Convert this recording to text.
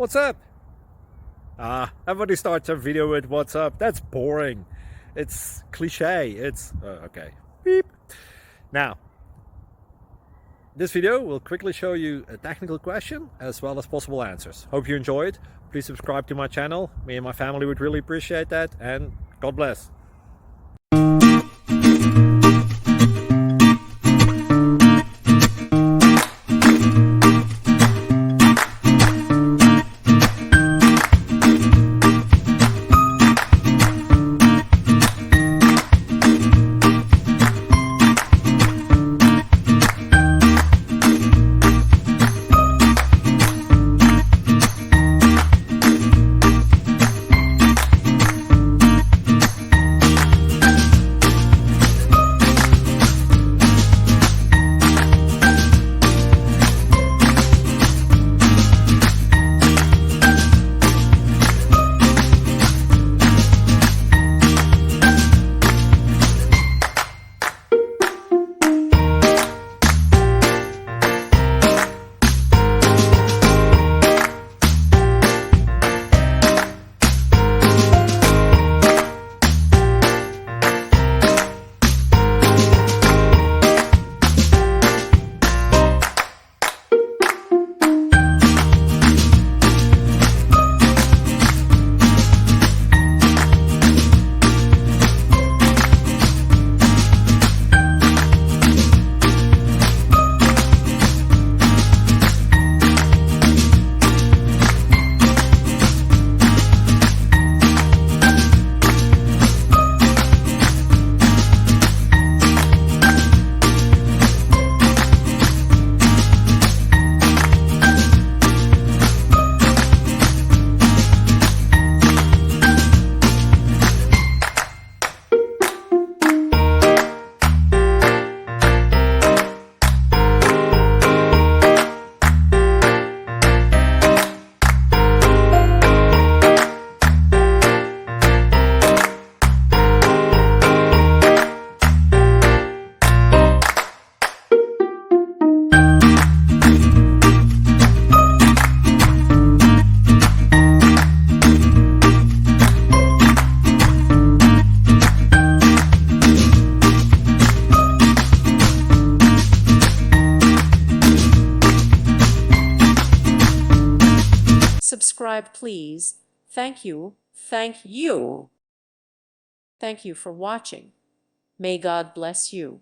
what's up? Everybody starts a video with what's up. That's boring. It's cliche. It's okay. Beep. Now, this video will quickly show you a technical question as well as possible answers. Hope you enjoyed. Please subscribe to my channel. Me and my family would really appreciate that, and God bless. Subscribe, please. Thank you. Thank you. Thank you for watching. May God bless you.